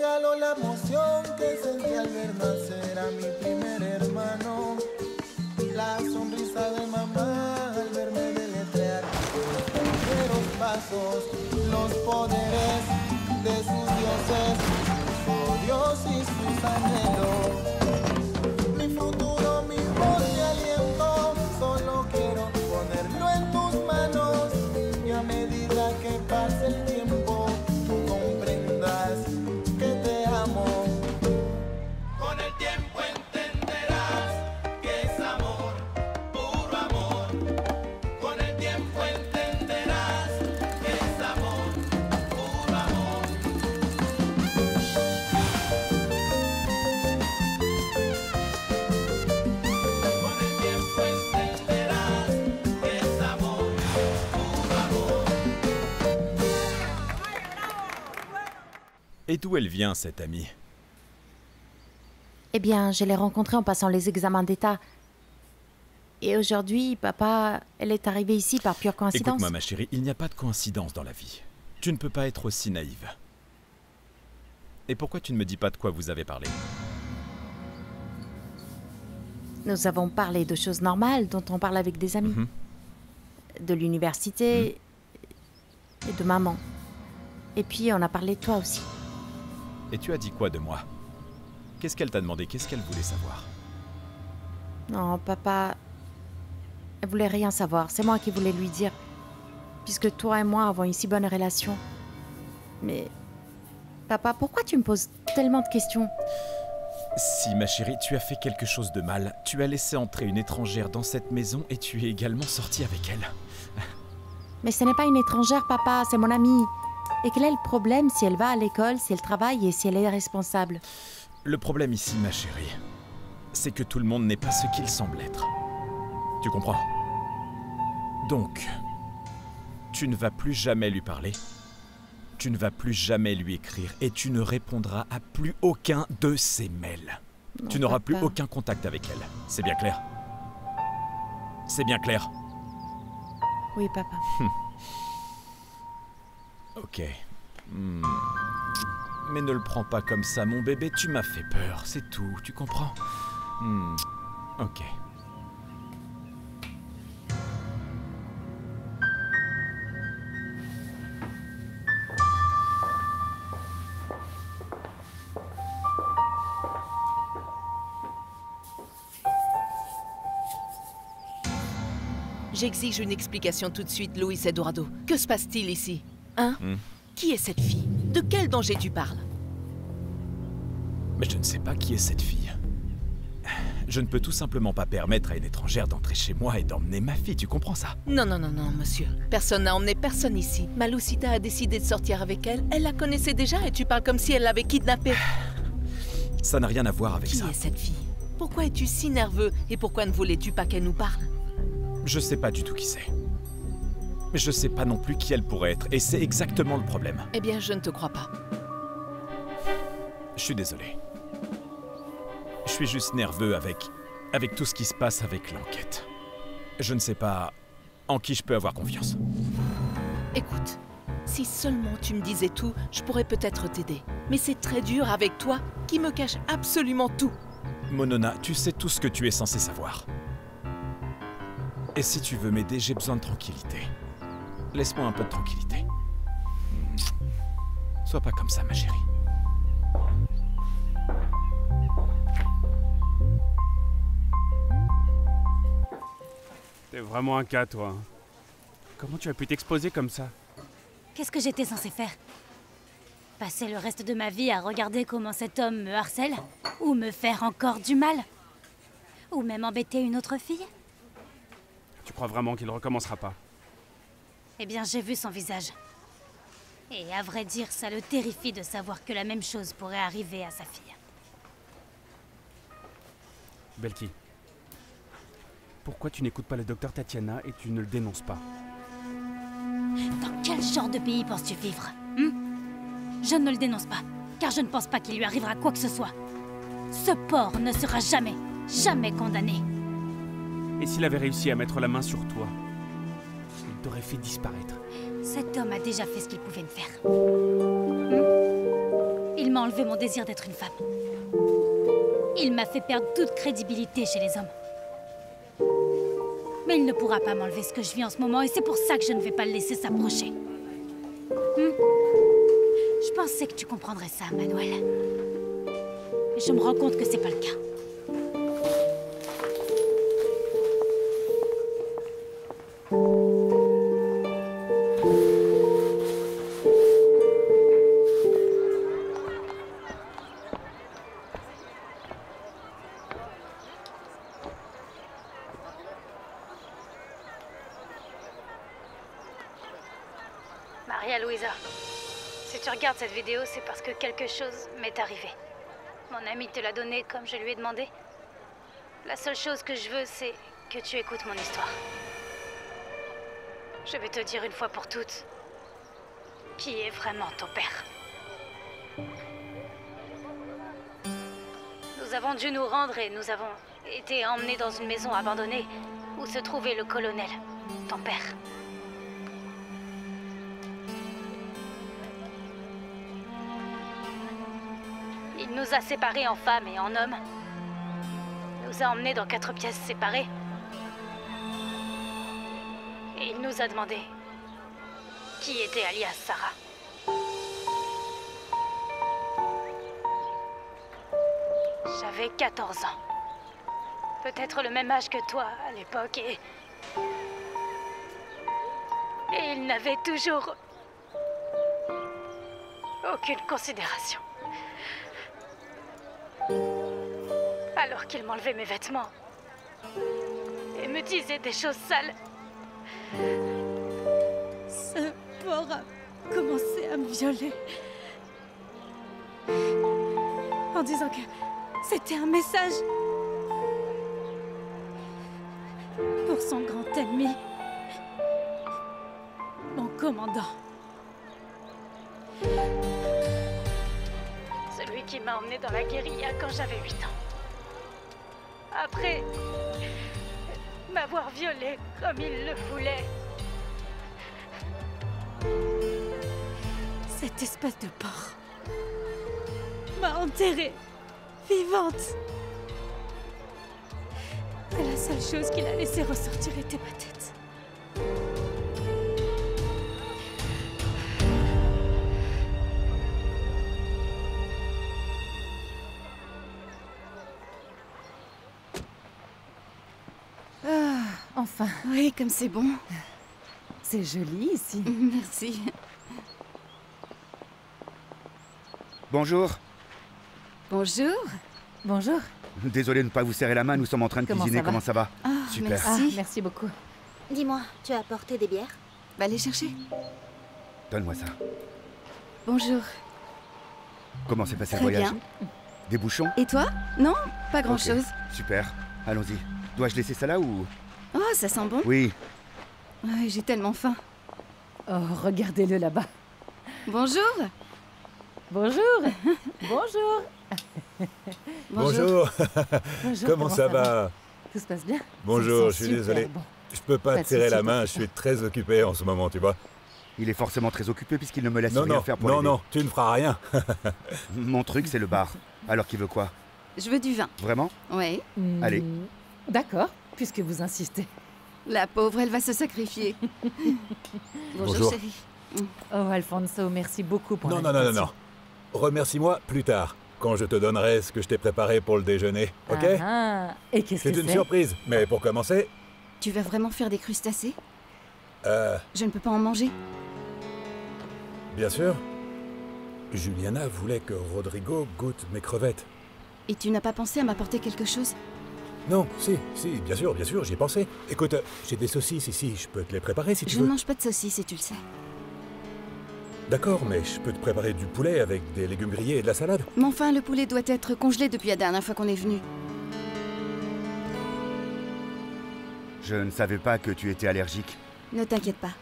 regaló la emoción que sentí al ver nacer a mi primer hermano. La sonrisa de mamá al verme deletrear los primeros pasos, los poderes de sus dioses, su Dios y sus anhelos. Mi futuro, mi voz, mi aliento, solo quiero ponerlo en tus manos. Y a medida que pase el tiempo, tú comprendas que te amo. Con el tiempo entenderás que es amor, puro amor. Con el tiempo entenderás que es amor, puro amor. Con el tiempo entenderás que es amor, puro amor. Et d'où elle vient, cette amie? Eh bien, je l'ai rencontrée en passant les examens d'État. Et aujourd'hui, papa, elle est arrivée ici par pure coïncidence. Écoute-moi, ma chérie, il n'y a pas de coïncidence dans la vie. Tu ne peux pas être aussi naïve. Et pourquoi tu ne me dis pas de quoi vous avez parlé? Nous avons parlé de choses normales dont on parle avec des amis. De l'université et de maman. Et puis, on a parlé de toi aussi. Et tu as dit quoi de moi? Qu'est-ce qu'elle t'a demandé? Qu'est-ce qu'elle voulait savoir? Non, papa... Elle voulait rien savoir. C'est moi qui voulais lui dire. Puisque toi et moi avons une si bonne relation. Mais... Papa, pourquoi tu me poses tellement de questions? Si, ma chérie, tu as fait quelque chose de mal. Tu as laissé entrer une étrangère dans cette maison et tu es également sortie avec elle. Mais ce n'est pas une étrangère, papa, c'est mon amie. Et quel est le problème si elle va à l'école, si elle travaille et si elle est responsable? Le problème ici, ma chérie, c'est que tout le monde n'est pas ce qu'il semble être. Tu comprends? Donc, tu ne vas plus jamais lui parler. Tu ne vas plus jamais lui écrire et tu ne répondras à plus aucun de ses mails. Non, tu n'auras plus papa. aucun contact avec elle. C'est bien clair? C'est bien clair? Oui, papa. Ok. Mais ne le prends pas comme ça, mon bébé, tu m'as fait peur, c'est tout, tu comprends? Ok. J'exige une explication tout de suite, Luis Eduardo. Que se passe-t-il ici? Hein? Qui est cette fille? De quel danger tu parles? Mais je ne sais pas qui est cette fille. Je ne peux tout simplement pas permettre à une étrangère d'entrer chez moi et d'emmener ma fille, tu comprends ça? Non, non, non, non, monsieur. Personne n'a emmené personne ici. Malucita a décidé de sortir avec elle. Elle la connaissait déjà et tu parles comme si elle l'avait kidnappée. Ça n'a rien à voir avec ça. Qui est cette fille? Pourquoi es-tu si nerveux et pourquoi ne voulais-tu pas qu'elle nous parle? Je sais pas du tout qui c'est. Mais je sais pas non plus qui elle pourrait être, et c'est exactement le problème. Eh bien, je ne te crois pas. Je suis désolé. Je suis juste nerveux avec tout ce qui se passe avec l'enquête. Je ne sais pas en qui je peux avoir confiance. Écoute, si seulement tu me disais tout, je pourrais peut-être t'aider. Mais c'est très dur avec toi, qui me cache absolument tout. Monona, tu sais tout ce que tu es censé savoir. Et si tu veux m'aider, j'ai besoin de tranquillité. Laisse-moi un peu de tranquillité. Sois pas comme ça, ma chérie. T'es vraiment un cas, toi. Comment tu as pu t'exposer comme ça? Qu'est-ce que j'étais censée faire? Passer le reste de ma vie à regarder comment cet homme me harcèle? Ou me faire encore du mal? Ou même embêter une autre fille? Tu crois vraiment qu'il recommencera pas? Eh bien, j'ai vu son visage. Et à vrai dire, ça le terrifie de savoir que la même chose pourrait arriver à sa fille. Belki, pourquoi tu n'écoutes pas le docteur Tatiana et tu ne le dénonces pas? Dans quel genre de pays penses-tu vivre? Je ne le dénonce pas, car je ne pense pas qu'il lui arrivera quoi que ce soit. Ce porc ne sera jamais, jamais condamné. Et s'il avait réussi à mettre la main sur toi, il t'aurait fait disparaître. Cet homme a déjà fait ce qu'il pouvait me faire. Il m'a enlevé mon désir d'être une femme. Il m'a fait perdre toute crédibilité chez les hommes. Mais il ne pourra pas m'enlever ce que je vis en ce moment et c'est pour ça que je ne vais pas le laisser s'approcher. Je pensais que tu comprendrais ça, Manuel. Mais je me rends compte que c'est pas le cas. Maria Luisa, si tu regardes cette vidéo, c'est parce que quelque chose m'est arrivé. Mon ami te l'a donné comme je lui ai demandé. La seule chose que je veux, c'est que tu écoutes mon histoire. Je vais te dire une fois pour toutes qui est vraiment ton père. Nous avons dû nous rendre et nous avons été emmenés dans une maison abandonnée où se trouvait le colonel, ton père. Il nous a séparés en femmes et en hommes. Nous a emmenés dans 4 pièces séparées. Et il nous a demandé qui était alias Sarah. J'avais 14 ans. Peut-être le même âge que toi à l'époque et il n'avait toujours aucune considération. Alors qu'il m'enlevait mes vêtements et me disait des choses sales. Ce porc a commencé à me violer. En disant que c'était un message pour son grand ennemi, mon commandant. Celui qui m'a emmené dans la guérilla quand j'avais 8 ans. Après m'avoir violée comme il le voulait. Cette espèce de porc m'a enterrée, vivante. Et la seule chose qu'il a laissé ressortir était ma tête. Enfin, Oui, comme c'est bon. c'est joli ici. Merci. Bonjour. Bonjour. Bonjour. Désolé de ne pas vous serrer la main, nous sommes en train de Comment cuisiner. ça va Comment ça va? Ah, Super. merci. Merci beaucoup. Dis-moi, tu as apporté des bières? Va les chercher. Donne-moi ça. Bonjour. Comment s'est passé le Très voyage? bien. Des bouchons? Et toi? Non, pas Ok, grand-chose. Super. Allons-y. Dois-je laisser ça là ou... Oh, ça sent bon. Oui. Ouais, j'ai tellement faim. Oh, regardez-le là-bas. Bonjour. Bonjour. Bonjour. Bonjour. Bonjour, Comment ça va? Tout se passe bien? Bonjour, Ça je sent suis désolé. super bon. Je peux pas Pas te de serrer souci, la pas main, de je suis très occupé en ce moment, tu vois. Il est forcément très occupé puisqu'il ne me laisse Non, rien non, faire pour non, l'aider. non, tu ne feras rien. Mon truc, c'est le bar. Alors qu'il veut quoi? Je veux du vin. Vraiment? Ouais. Allez. D'accord, puisque vous insistez. La pauvre, elle va se sacrifier. Bonjour. chérie. Oh, Alfonso, merci beaucoup pour Non, non, non, non, l'invitation. non. Remercie-moi plus tard, quand je te donnerai ce que je t'ai préparé pour le déjeuner, ok? Ah, ah. Et qu'est-ce que C'est c'est? une surprise, mais pour commencer, Tu vas vraiment faire des crustacés? euh, Je ne peux pas en manger. bien sûr, Juliana voulait que Rodrigo goûte mes crevettes. Et tu n'as pas pensé à m'apporter quelque chose? Non, si, bien sûr, j'y ai pensé. Écoute, j'ai des saucisses ici, je peux te les préparer si tu Je veux. ne mange pas de saucisses, et tu le sais. D'accord, mais je peux te préparer du poulet avec des légumes grillés et de la salade. Mais enfin, le poulet doit être congelé depuis la dernière fois qu'on est venu. Je ne savais pas que tu étais allergique. Ne t'inquiète pas.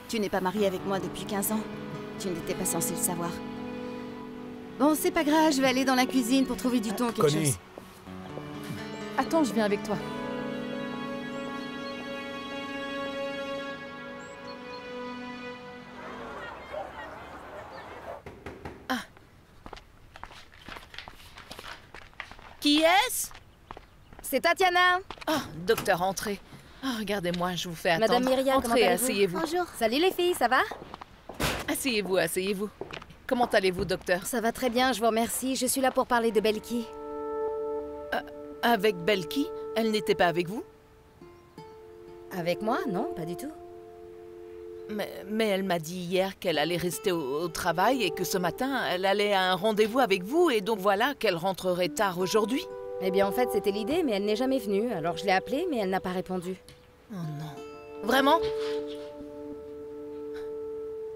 Tu n'es pas marié avec moi depuis 15 ans. Tu n'étais pas censé le savoir. Bon, c'est pas grave, je vais aller dans la cuisine pour trouver du thon ou quelque Connie, chose. Attends, je viens avec toi. Qui est-ce? C'est Tatiana. Ah, docteur, entrez. Ah, regardez-moi, je vous fais attendre. Madame Myriam, comment entrez, allez-vous? asseyez-vous. Bonjour. Salut les filles, ça va? Asseyez-vous, asseyez-vous. Comment allez-vous, docteur? Ça va très bien, je vous remercie. Je suis là pour parler de Belki. Avec Belki? Elle n'était pas avec vous? Avec moi? Non, pas du tout. Mais elle m'a dit hier qu'elle allait rester au travail et que ce matin, elle allait à un rendez-vous avec vous et donc voilà qu'elle rentrerait tard aujourd'hui. Eh bien, en fait, c'était l'idée, mais elle n'est jamais venue. Alors je l'ai appelée, mais elle n'a pas répondu. Oh non. Vraiment?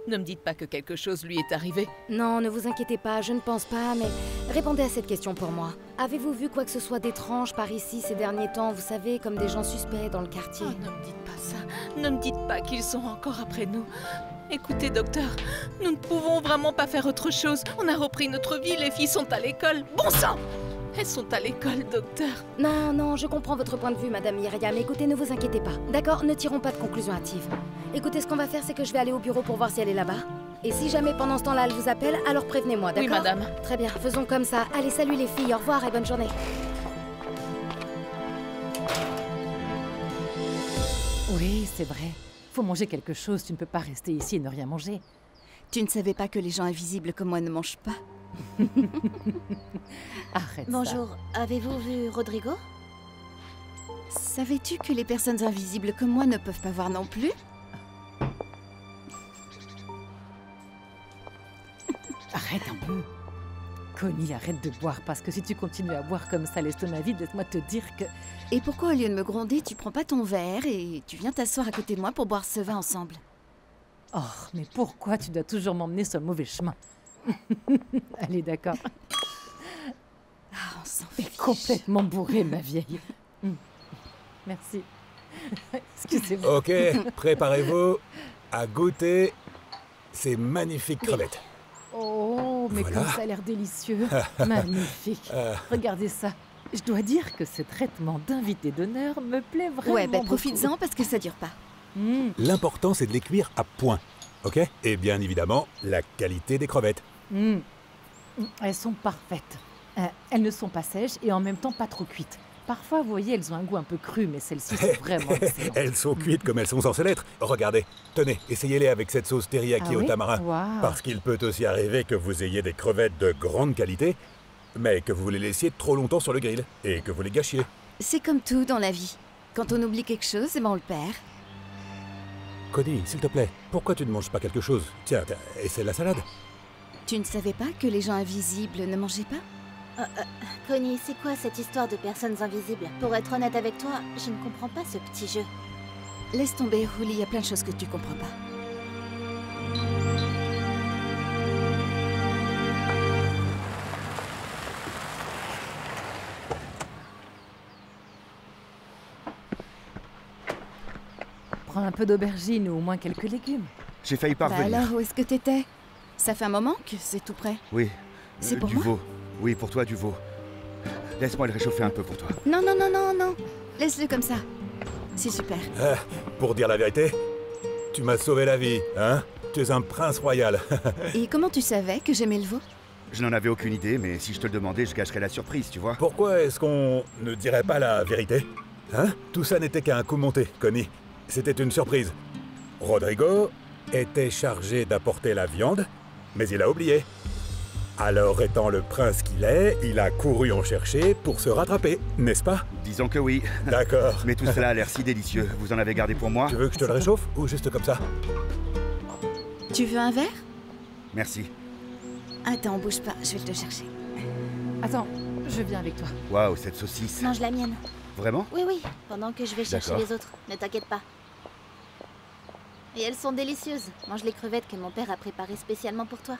Ne me dites pas que quelque chose lui est arrivé. Non, ne vous inquiétez pas, je ne pense pas, mais répondez à cette question pour moi. Avez-vous vu quoi que ce soit d'étrange par ici ces derniers temps, vous savez, comme des gens suspects dans le quartier? Oh, ne me dites pas ça. Ne me dites pas qu'ils sont encore après nous. Écoutez, docteur, nous ne pouvons vraiment pas faire autre chose. On a repris notre vie, les filles sont à l'école. Bon sang! Elles sont à l'école, docteur. Non, non, je comprends votre point de vue, Madame Myriam. Écoutez, ne vous inquiétez pas. D'accord, ne tirons pas de conclusions hâtives. Écoutez, ce qu'on va faire, c'est que je vais aller au bureau pour voir si elle est là-bas. Et si jamais pendant ce temps-là, elle vous appelle, alors prévenez-moi, d'accord? Oui, madame. Très bien, faisons comme ça. Allez, salut les filles, au revoir et bonne journée. Oui, c'est vrai. Faut manger quelque chose, tu ne peux pas rester ici et ne rien manger. Tu ne savais pas que les gens invisibles comme moi ne mangent pas? Arrête Bonjour, avez-vous vu Rodrigo? Savais-tu que les personnes invisibles comme moi ne peuvent pas voir non plus? Arrête un peu. Connie, arrête de boire, parce que si tu continues à boire comme ça l'estomac vide, laisse-moi te dire que... Et pourquoi au lieu de me gronder, tu prends pas ton verre et tu viens t'asseoir à côté de moi pour boire ce vin ensemble? Oh, mais pourquoi tu dois toujours m'emmener sur le mauvais chemin? Allez, d'accord. Ah, on s'en T'es fiche. complètement bourrée, ma vieille. Merci. Excusez-moi. Ok, préparez-vous à goûter ces magnifiques crevettes. Oh, mais Voilà. comme ça a l'air délicieux. Magnifique. Regardez ça. Je dois dire que ce traitement d'invité d'honneur me plaît vraiment. Ouais, ben beaucoup. profites-en parce que ça dure pas. L'important, c'est de les cuire à point, ok? Et bien évidemment, la qualité des crevettes. Elles sont parfaites. Elles ne sont pas sèches et en même temps pas trop cuites. Parfois, vous voyez, elles ont un goût un peu cru, mais celles-ci sont vraiment excellentes. Elles sont cuites comme elles sont censées l'être. Regardez, tenez, essayez-les avec cette sauce teriyaki Ah au oui? tamarin. Waouh. Parce qu'il peut aussi arriver que vous ayez des crevettes de grande qualité, mais que vous les laissiez trop longtemps sur le grill et que vous les gâchiez. C'est comme tout dans la vie. Quand on oublie quelque chose, eh ben on le perd. Connie, s'il te plaît, pourquoi tu ne manges pas quelque chose? Tiens, essaie la salade. Tu ne savais pas que les gens invisibles ne mangeaient pas? Connie, c'est quoi cette histoire de personnes invisibles? Pour être honnête avec toi, je ne comprends pas ce petit jeu. Laisse tomber, Rouli, il y a plein de choses que tu comprends pas. Prends un peu d'aubergine ou au moins quelques légumes. J'ai failli Bah parvenir. alors, où est-ce que t'étais? Ça fait un moment que c'est tout prêt. Oui. C'est pour du moi? veau. Oui, pour toi, du veau. Laisse-moi le réchauffer un peu pour toi. Non, non, non, non, non. Laisse-le comme ça. C'est super. Pour dire la vérité, tu m'as sauvé la vie, hein? Tu es un prince royal. Et comment tu savais que j'aimais le veau? Je n'en avais aucune idée, mais si je te le demandais, je gâcherais la surprise, tu vois. Pourquoi est-ce qu'on ne dirait pas la vérité? Hein? Tout ça n'était qu'un coup monté, Connie. C'était une surprise. Rodrigo était chargé d'apporter la viande, mais il a oublié. Alors, étant le prince qu'il est, il a couru en chercher pour se rattraper, n'est-ce pas? Disons que oui. D'accord. Mais tout cela a l'air si délicieux. Vous en avez gardé pour moi? Tu veux que je te le réchauffe ou juste comme ça? Tu veux un verre? Merci. Attends, bouge pas, je vais te le chercher. Attends, je viens avec toi. Waouh, cette saucisse. Mange la mienne. Vraiment? Oui, oui, pendant que je vais chercher D'accord. les autres. Ne t'inquiète pas. Et elles sont délicieuses. Mange les crevettes que mon père a préparées spécialement pour toi.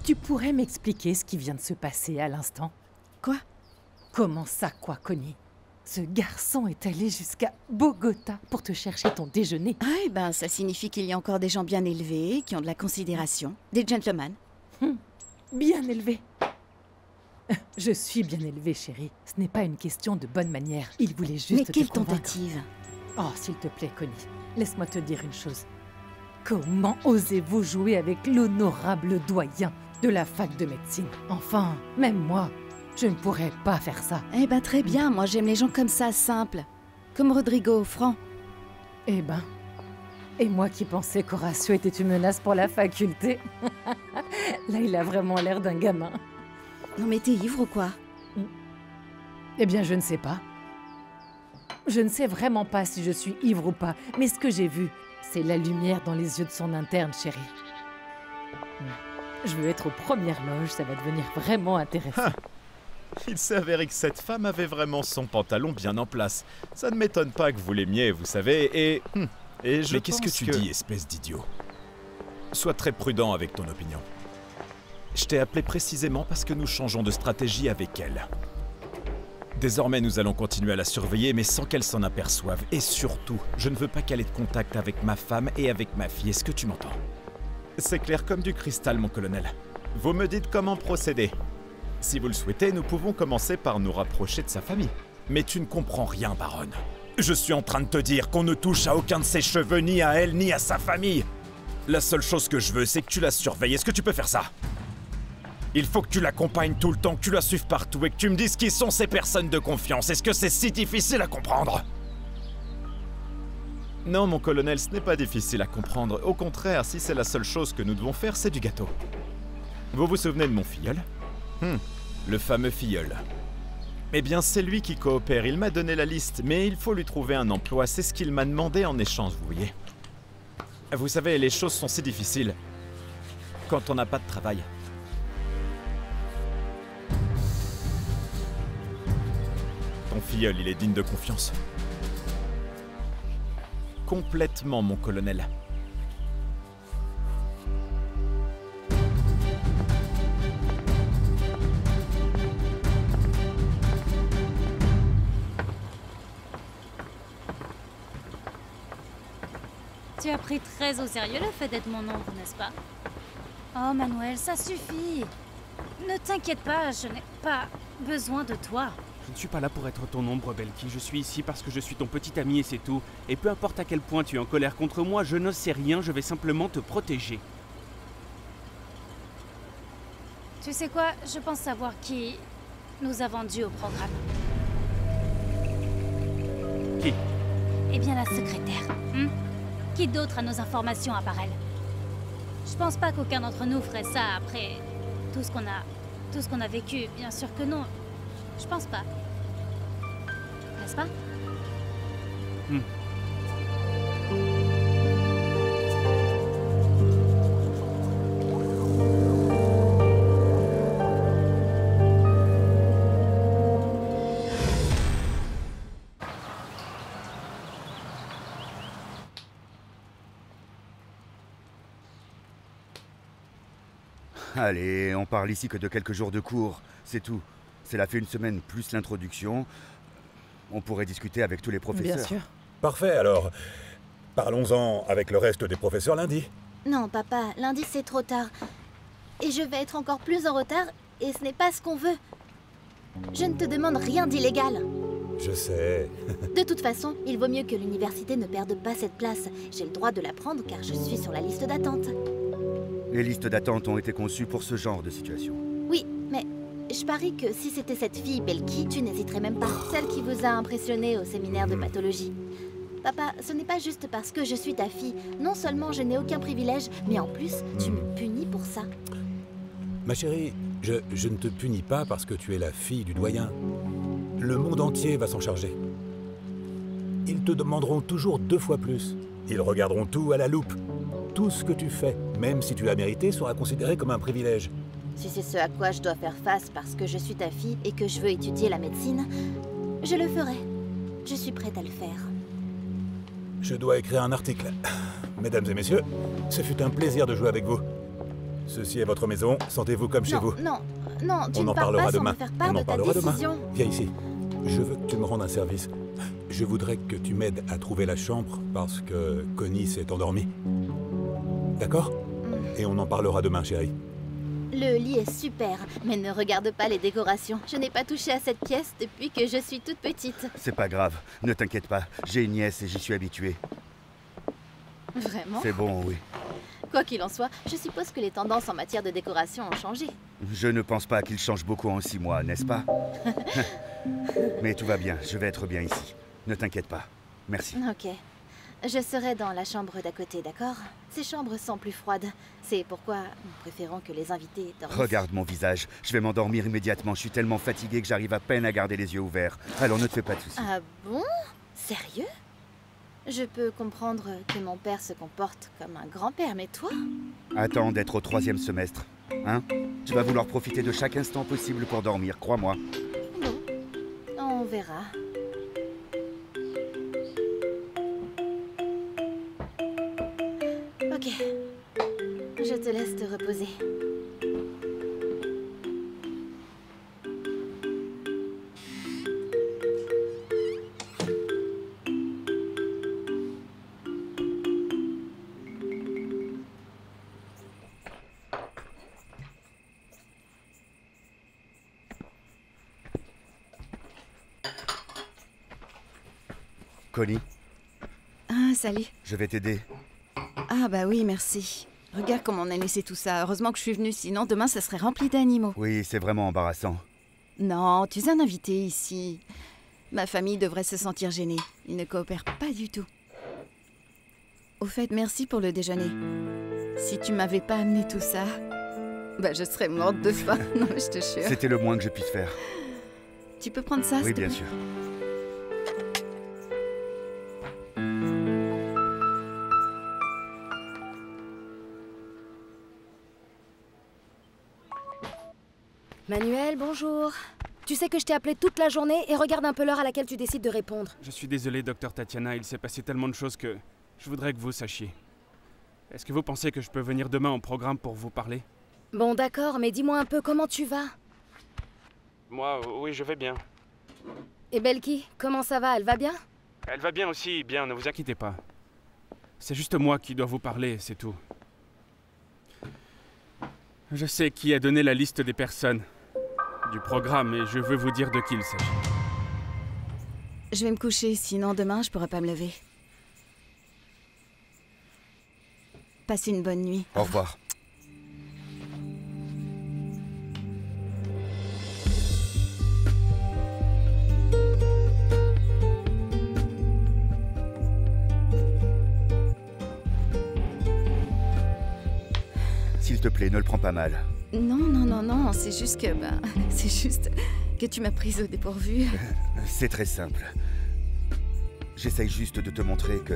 Tu pourrais m'expliquer ce qui vient de se passer à l'instant? Quoi? Comment ça, quoi, Connie? Ce garçon est allé jusqu'à Bogota pour te chercher ton déjeuner. Ah, eh ben, ça signifie qu'il y a encore des gens bien élevés, qui ont de la considération. Des gentlemen. Bien élevé. Je suis bien élevée, chérie. Ce n'est pas une question de bonne manière. Il voulait juste Mais te quelle convaincre. tentative! Oh, s'il te plaît, Connie, laisse-moi te dire une chose. Comment osez-vous jouer avec l'honorable doyen de la fac de médecine. Enfin, même moi, je ne pourrais pas faire ça. Eh ben très bien, moi j'aime les gens comme ça, simples. Comme Rodrigo, franc. Eh ben... Et moi qui pensais qu'Horacio était une menace pour la faculté. Là, il a vraiment l'air d'un gamin. Non mais t'es ivre ou quoi? Eh bien, je ne sais pas. Je ne sais vraiment pas si je suis ivre ou pas, mais ce que j'ai vu, c'est la lumière dans les yeux de son interne, chérie. Je veux être aux premières loges, ça va devenir vraiment intéressant. Il s'est avéré que cette femme avait vraiment son pantalon bien en place. Ça ne m'étonne pas que vous l'aimiez, vous savez, et je Mais qu'est-ce que pense tu dis, espèce d'idiot? Sois très prudent avec ton opinion. Je t'ai appelé précisément parce que nous changeons de stratégie avec elle. Désormais, nous allons continuer à la surveiller, mais sans qu'elle s'en aperçoive. Et surtout, je ne veux pas qu'elle ait de contact avec ma femme et avec ma fille. Est-ce que tu m'entends? C'est clair comme du cristal, mon colonel. Vous me dites comment procéder. Si vous le souhaitez, nous pouvons commencer par nous rapprocher de sa famille. Mais tu ne comprends rien, baronne. Je suis en train de te dire qu'on ne touche à aucun de ses cheveux, ni à elle, ni à sa famille. La seule chose que je veux, c'est que tu la surveilles. Est-ce que tu peux faire ça? Il faut que tu l'accompagnes tout le temps, que tu la suives partout et que tu me dises qui sont ces personnes de confiance. Est-ce que c'est si difficile à comprendre? Non, mon colonel, ce n'est pas difficile à comprendre. Au contraire, si c'est la seule chose que nous devons faire, c'est du gâteau. Vous vous souvenez de mon filleul? Le fameux filleul. Eh bien, c'est lui qui coopère. Il m'a donné la liste, mais il faut lui trouver un emploi. C'est ce qu'il m'a demandé en échange, vous voyez. Vous savez, les choses sont si difficiles quand on n'a pas de travail. Ton filleul, il est digne de confiance. Complètement, mon colonel. Tu as pris très au sérieux le fait d'être mon ombre, n'est-ce pas? Oh, Manuel, ça suffit. Ne t'inquiète pas, je n'ai pas besoin de toi. Je ne suis pas là pour être ton ombre, Belki. Je suis ici parce que je suis ton petit ami et c'est tout. Et peu importe à quel point tu es en colère contre moi, je ne sais rien, je vais simplement te protéger. Tu sais quoi? Je pense savoir qui nous a vendu au programme. Qui? Eh bien, la secrétaire. Qui d'autre a nos informations à part elle? Je pense pas qu'aucun d'entre nous ferait ça après tout ce qu'on a vécu. Bien sûr que non. Je pense pas. N'est-ce pas? Allez, on parle ici que de quelques jours de cours, c'est tout. Cela fait une semaine plus l'introduction. On pourrait discuter avec tous les professeurs. Bien sûr. Parfait, alors. Parlons-en avec le reste des professeurs lundi. Non, papa, lundi c'est trop tard. Et je vais être encore plus en retard, et ce n'est pas ce qu'on veut. Je ne te demande rien d'illégal. Je sais. De toute façon, il vaut mieux que l'université ne perde pas cette place. J'ai le droit de la prendre car je suis sur la liste d'attente. Les listes d'attente ont été conçues pour ce genre de situation. Oui, mais je parie que si c'était cette fille Belki, tu n'hésiterais même pas. Celle qui vous a impressionné au séminaire de pathologie. Papa, ce n'est pas juste parce que je suis ta fille. Non seulement je n'ai aucun privilège, mais en plus, tu me punis pour ça. Ma chérie, je ne te punis pas parce que tu es la fille du doyen. Le monde entier va s'en charger. Ils te demanderont toujours 2 fois plus. Ils regarderont tout à la loupe. Tout ce que tu fais, même si tu l'as mérité, sera considéré comme un privilège. Si c'est ce à quoi je dois faire face parce que je suis ta fille et que je veux étudier la médecine, je le ferai. Je suis prête à le faire. Je dois écrire un article. Mesdames et messieurs, ce fut un plaisir de jouer avec vous. Ceci est votre maison, sentez-vous comme chez vous. Non, tu On ne en pars parlera pas sans demain. me faire part On de en ta parlera décision. demain. Viens ici. Je veux que tu me rendes un service. Je voudrais que tu m'aides à trouver la chambre parce que Connie s'est endormie. D'accord? Et on en parlera demain, chérie. Le lit est super, mais ne regarde pas les décorations. Je n'ai pas touché à cette pièce depuis que je suis toute petite. C'est pas grave, ne t'inquiète pas. J'ai une nièce et j'y suis habitué. Vraiment? C'est bon, oui. Quoi qu'il en soit, je suppose que les tendances en matière de décoration ont changé. Je ne pense pas qu'il change beaucoup en 6 mois, n'est-ce pas? Mais tout va bien, je vais être bien ici. Ne t'inquiète pas. Merci. Ok. Je serai dans la chambre d'à côté, d'accord? Ces chambres sont plus froides. C'est pourquoi nous préférons que les invités dorment. Regarde mon visage. Je vais m'endormir immédiatement. Je suis tellement fatigué que j'arrive à peine à garder les yeux ouverts. Alors ne te fais pas de soucis. Ah bon? Sérieux? Je peux comprendre que mon père se comporte comme un grand-père, mais toi? Attends d'être au 3e semestre. Hein? Tu vas vouloir profiter de chaque instant possible pour dormir, crois-moi. Bon, on verra. Ok, je te laisse te reposer. Connie, Ah, salut. je vais t'aider. Ah bah oui, merci. Regarde comment on a laissé tout ça. Heureusement que je suis venue, sinon demain ça serait rempli d'animaux. Oui, c'est vraiment embarrassant. Non, tu es un invité ici. Ma famille devrait se sentir gênée. Ils ne coopèrent pas du tout. Au fait, merci pour le déjeuner. Si tu m'avais pas amené tout ça, bah je serais morte de faim. Non, je te jure. C'était le moins que je puisse faire. Tu peux prendre ça, Oui, s'il te bien plaît? sûr. Manuel, bonjour. Tu sais que je t'ai appelé toute la journée et regarde un peu l'heure à laquelle tu décides de répondre. Je suis désolé, docteur Tatiana, il s'est passé tellement de choses que je voudrais que vous sachiez. Est-ce que vous pensez que je peux venir demain au programme pour vous parler? Bon d'accord, mais dis-moi un peu comment tu vas. Moi, oui, je vais bien. Et Belki, comment ça va? Elle va bien? Elle va bien aussi, bien, ne vous inquiétez pas. C'est juste moi qui dois vous parler, c'est tout. Je sais qui a donné la liste des personnes du programme et je veux vous dire de qui il s'agit. Je vais me coucher, sinon demain je pourrai pas me lever. Passe une bonne nuit. Au revoir. S'il te plaît, ne le prends pas mal. Non, non, non, non, c'est juste que... Ben, c'est juste que tu m'as prise au dépourvu. C'est très simple. J'essaye juste de te montrer que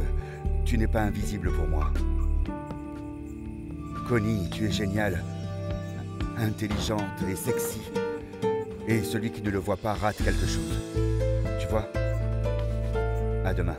tu n'es pas invisible pour moi. Connie, tu es géniale, intelligente et sexy. Et celui qui ne le voit pas rate quelque chose. Tu vois? À demain.